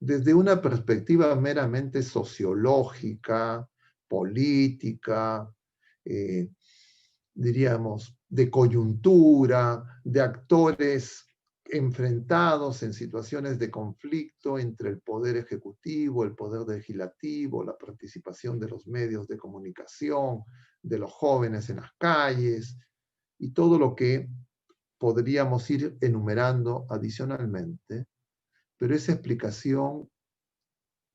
desde una perspectiva meramente sociológica, política, eh, diríamos, de coyuntura, de actores enfrentados en situaciones de conflicto entre el poder ejecutivo, el poder legislativo, la participación de los medios de comunicación, de los jóvenes en las calles y todo lo que podríamos ir enumerando adicionalmente, pero esa explicación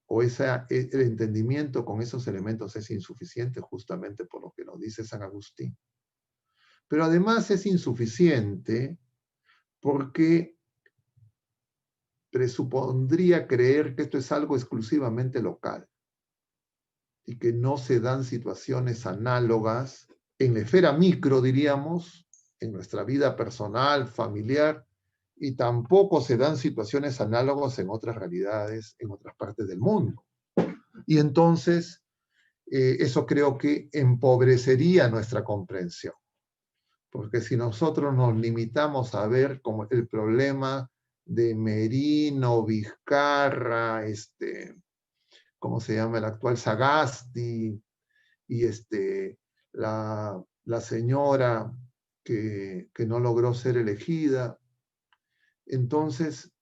o el entendimiento con esos elementos es insuficiente justamente por lo que nos dice San Agustín. Pero además es insuficiente porque presupondría creer que esto es algo exclusivamente local y que no se dan situaciones análogas en la esfera micro, diríamos, en nuestra vida personal, familiar, y tampoco se dan situaciones análogas en otras realidades, en otras partes del mundo. Y entonces, eso creo que empobrecería nuestra comprensión. Porque si nosotros nos limitamos a ver como el problema de Merino, Vizcarra, ¿cómo se llama? El actual Sagasti, y la señora que no logró ser elegida, entonces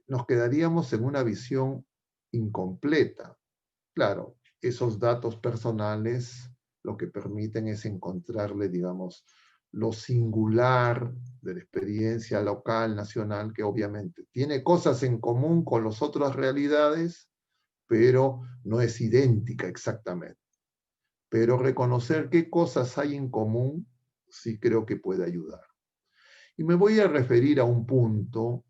nos quedaríamos en una visión incompleta. Claro, esos datos personales lo que permiten es encontrarle, digamos, lo singular de la experiencia local, nacional, que obviamente tiene cosas en común con las otras realidades, pero no es idéntica exactamente. Pero reconocer qué cosas hay en común, sí creo que puede ayudar. Y me voy a referir a un punto,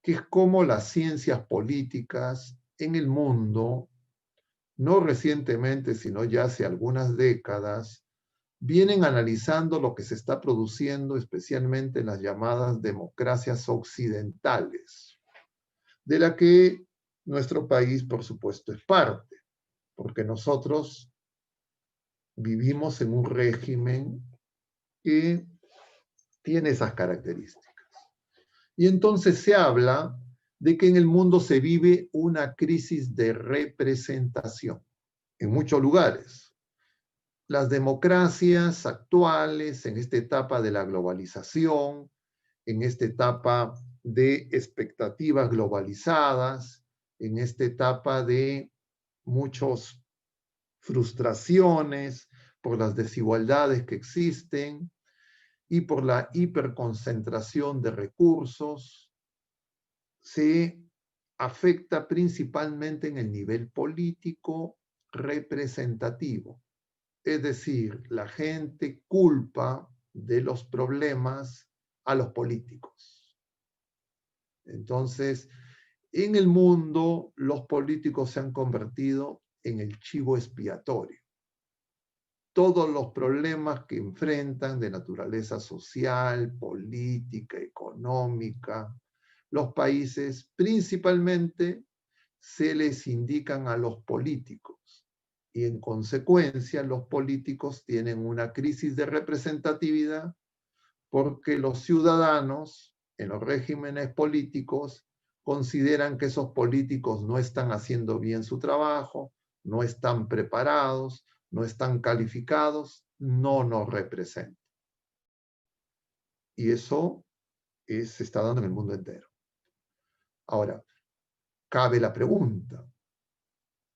que es cómo las ciencias políticas en el mundo, no recientemente, sino ya hace algunas décadas, vienen analizando lo que se está produciendo, especialmente en las llamadas democracias occidentales, de la que nuestro país, por supuesto, es parte, porque nosotros vivimos en un régimen que tiene esas características. Y entonces se habla de que en el mundo se vive una crisis de representación en muchos lugares. Las democracias actuales, en esta etapa de la globalización, en esta etapa de expectativas globalizadas, en esta etapa de muchas frustraciones por las desigualdades que existen y por la hiperconcentración de recursos, se afecta principalmente en el nivel político representativo. Es decir, la gente culpa de los problemas a los políticos. Entonces, en el mundo, los políticos se han convertido en el chivo expiatorio. Todos los problemas que enfrentan de naturaleza social, política, económica, los países principalmente se les indican a los políticos y en consecuencia los políticos tienen una crisis de representatividad porque los ciudadanos en los regímenes políticos consideran que esos políticos no están haciendo bien su trabajo, no están preparados, no están calificados, no nos representan. Y eso se está dando en el mundo entero. Ahora, cabe la pregunta,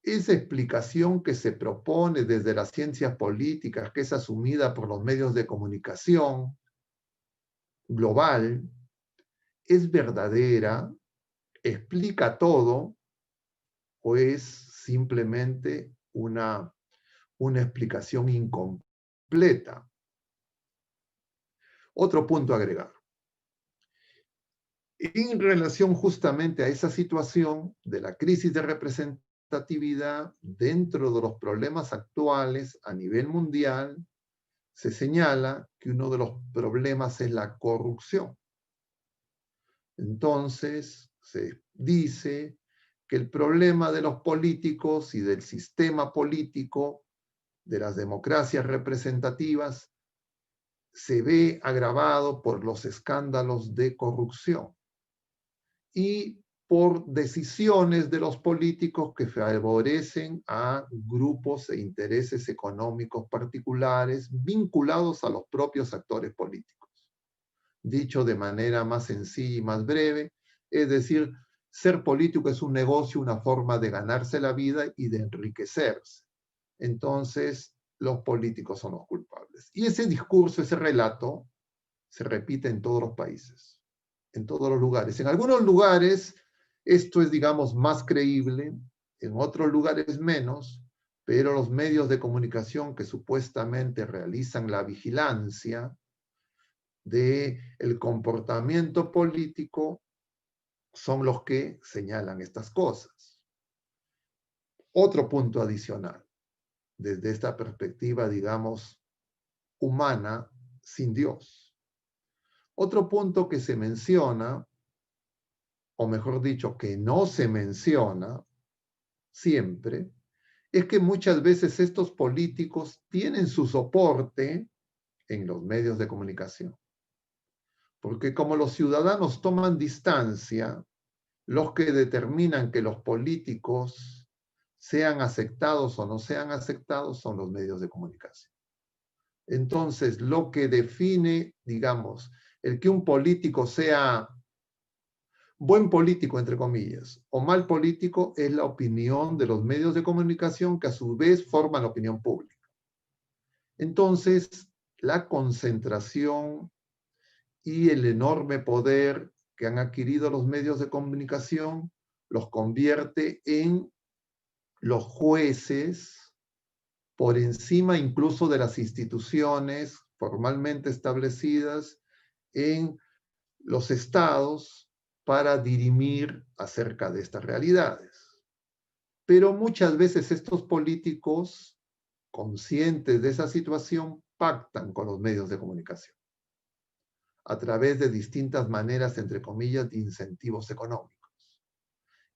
esa explicación que se propone desde las ciencias políticas, que es asumida por los medios de comunicación global, ¿es verdadera? ¿Explica todo? ¿O es simplemente una explicación incompleta? Otro punto a agregar. En relación justamente a esa situación de la crisis de representatividad dentro de los problemas actuales a nivel mundial, se señala que uno de los problemas es la corrupción. Entonces, se dice que el problema de los políticos y del sistema político, de las democracias representativas, se ve agravado por los escándalos de corrupción. Y por decisiones de los políticos que favorecen a grupos e intereses económicos particulares vinculados a los propios actores políticos. Dicho de manera más sencilla y más breve, es decir, ser político es un negocio, una forma de ganarse la vida y de enriquecerse. Entonces, los políticos son los culpables. Y ese discurso, ese relato, se repite en todos los países, en todos los lugares. En algunos lugares esto es, digamos, más creíble, en otros lugares menos, pero los medios de comunicación que supuestamente realizan la vigilancia del comportamiento político son los que señalan estas cosas. Otro punto adicional, desde esta perspectiva, digamos, humana, sin Dios. Otro punto que se menciona, o mejor dicho, que no se menciona siempre, es que muchas veces estos políticos tienen su soporte en los medios de comunicación. Porque como los ciudadanos toman distancia, los que determinan que los políticos sean aceptados o no sean aceptados son los medios de comunicación. Entonces, lo que define, digamos, el que un político sea buen político, entre comillas, o mal político, es la opinión de los medios de comunicación que a su vez forman la opinión pública. Entonces, la concentración y el enorme poder que han adquirido los medios de comunicación los convierte en los jueces por encima incluso de las instituciones formalmente establecidas en los estados para dirimir acerca de estas realidades. Pero muchas veces estos políticos, conscientes de esa situación, pactan con los medios de comunicación a través de distintas maneras, entre comillas, de incentivos económicos.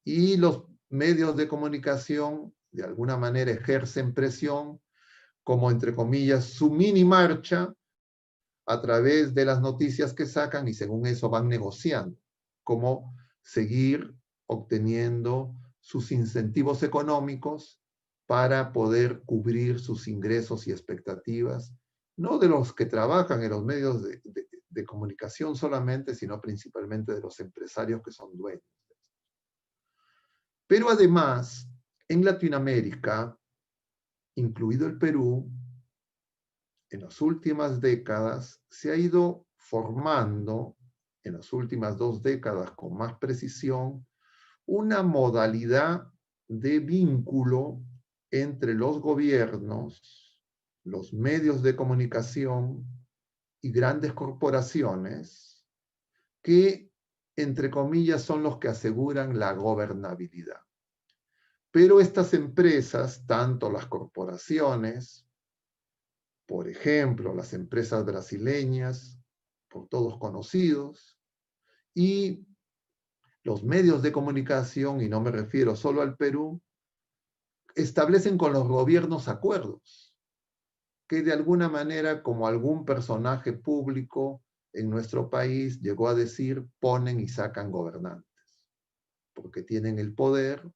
Y los medios de comunicación, de alguna manera, ejercen presión como, entre comillas, su mini marcha a través de las noticias que sacan y según eso van negociando cómo seguir obteniendo sus incentivos económicos para poder cubrir sus ingresos y expectativas, no de los que trabajan en los medios de comunicación solamente, sino principalmente de los empresarios que son dueños. Pero además, en Latinoamérica, incluido el Perú, en las últimas décadas se ha ido formando, en las últimas 2 décadas con más precisión, una modalidad de vínculo entre los gobiernos, los medios de comunicación y grandes corporaciones que, entre comillas, son los que aseguran la gobernabilidad. Pero estas empresas, tanto las corporaciones, por ejemplo, las empresas brasileñas, por todos conocidos, y los medios de comunicación, y no me refiero solo al Perú, establecen con los gobiernos acuerdos que de alguna manera, como algún personaje público en nuestro país llegó a decir, ponen y sacan gobernantes, porque tienen el poder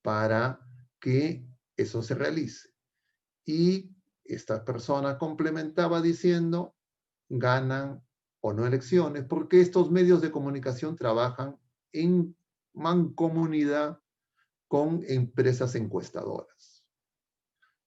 para que eso se realice. Y esta persona complementaba diciendo, ganan o no elecciones, porque estos medios de comunicación trabajan en mancomunidad con empresas encuestadoras.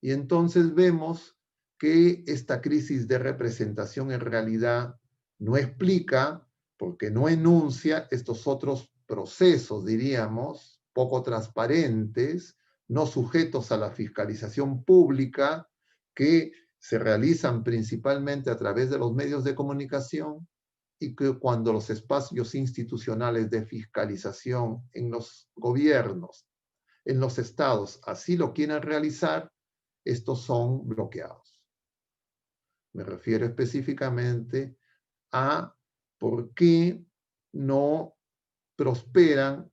Y entonces vemos que esta crisis de representación en realidad no explica, porque no enuncia estos otros procesos, diríamos, poco transparentes, no sujetos a la fiscalización pública, que se realizan principalmente a través de los medios de comunicación y que cuando los espacios institucionales de fiscalización en los gobiernos, en los estados, así lo quieren realizar, estos son bloqueados. Me refiero específicamente a por qué no prosperan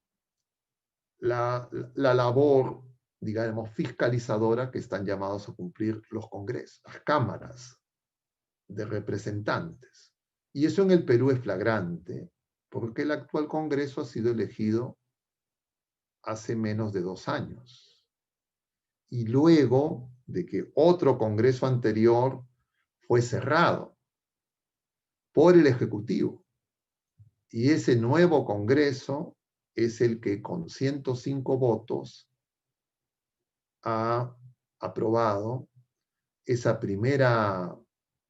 la labor, digamos, fiscalizadora que están llamados a cumplir los congresos, las cámaras de representantes. Y eso en el Perú es flagrante, porque el actual Congreso ha sido elegido hace menos de 2 años. Y luego de que otro Congreso anterior fue cerrado por el Ejecutivo. Y ese nuevo Congreso es el que con 105 votos ha aprobado esa primera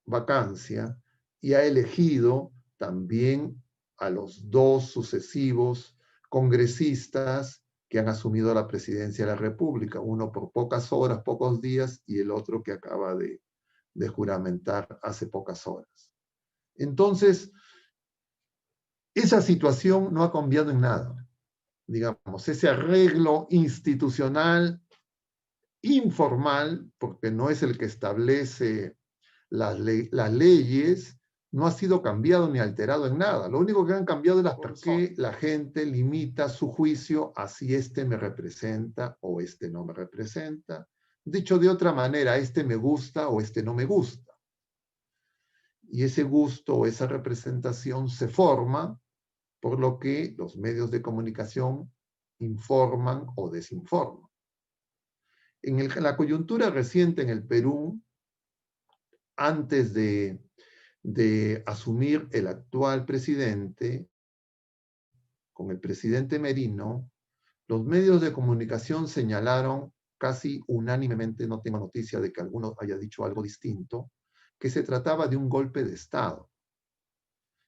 vacancia y ha elegido también a los 2 sucesivos congresistas que han asumido la presidencia de la República, uno por pocas horas, pocos días, y el otro que acaba de juramentar hace pocas horas. Entonces, esa situación no ha cambiado en nada. Digamos, ese arreglo institucional informal, porque no es el que establece las leyes, no ha sido cambiado ni alterado en nada. Lo único que han cambiado es las personas. Porque la gente limita su juicio a si este me representa o este no me representa. Dicho de otra manera, este me gusta o este no me gusta. Y ese gusto o esa representación se forma por lo que los medios de comunicación informan o desinforman. En la coyuntura reciente en el Perú, antes de asumir el actual presidente, con el presidente Merino, los medios de comunicación señalaron casi unánimemente, no tengo noticia de que alguno haya dicho algo distinto, que se trataba de un golpe de Estado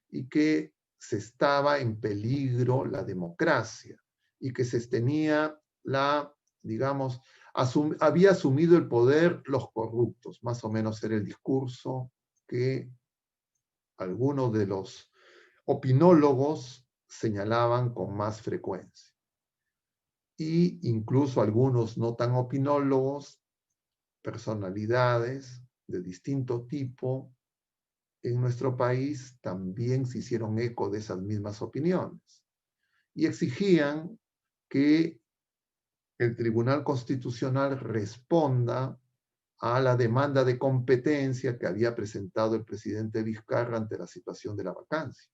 y que se estaba en peligro la democracia y que se tenía digamos, había asumido el poder los corruptos, más o menos era el discurso que algunos de los opinólogos señalaban con más frecuencia. Y incluso algunos no tan opinólogos, personalidades de distinto tipo, en nuestro país también se hicieron eco de esas mismas opiniones y exigían que el Tribunal Constitucional responda a la demanda de competencia que había presentado el presidente Vizcarra ante la situación de la vacancia.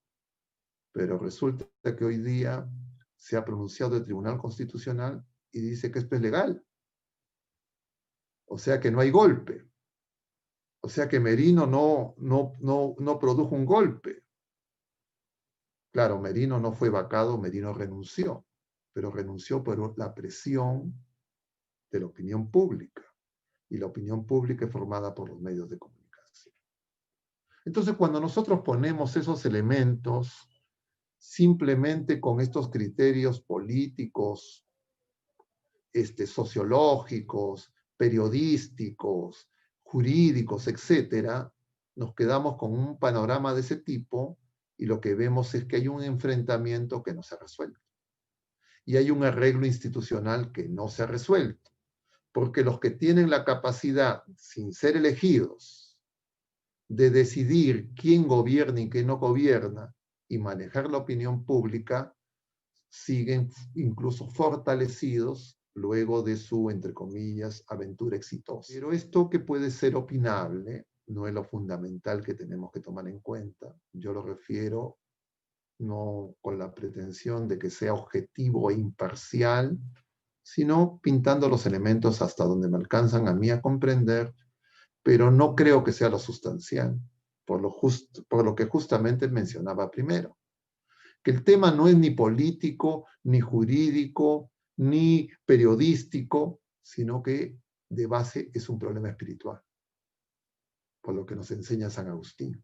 Pero resulta que hoy día se ha pronunciado el Tribunal Constitucional y dice que esto es legal. O sea que no hay golpe. O sea que Merino no produjo un golpe. Claro, Merino no fue vacado, Merino renunció, pero renunció por la presión de la opinión pública. Y la opinión pública es formada por los medios de comunicación. Entonces, cuando nosotros ponemos esos elementos, simplemente con estos criterios políticos, sociológicos, periodísticos, jurídicos, etcétera, nos quedamos con un panorama de ese tipo y lo que vemos es que hay un enfrentamiento que no se ha resuelto. Y hay un arreglo institucional que no se ha resuelto. Porque los que tienen la capacidad, sin ser elegidos, de decidir quién gobierna y quién no gobierna y manejar la opinión pública, siguen incluso fortalecidos luego de su, entre comillas, aventura exitosa. Pero esto que puede ser opinable no es lo fundamental que tenemos que tomar en cuenta. Yo lo refiero no con la pretensión de que sea objetivo e imparcial, sino pintando los elementos hasta donde me alcanzan a mí a comprender, pero no creo que sea lo sustancial, por lo que justamente mencionaba primero, que el tema no es ni político, ni jurídico, ni periodístico, sino que de base es un problema espiritual, por lo que nos enseña San Agustín.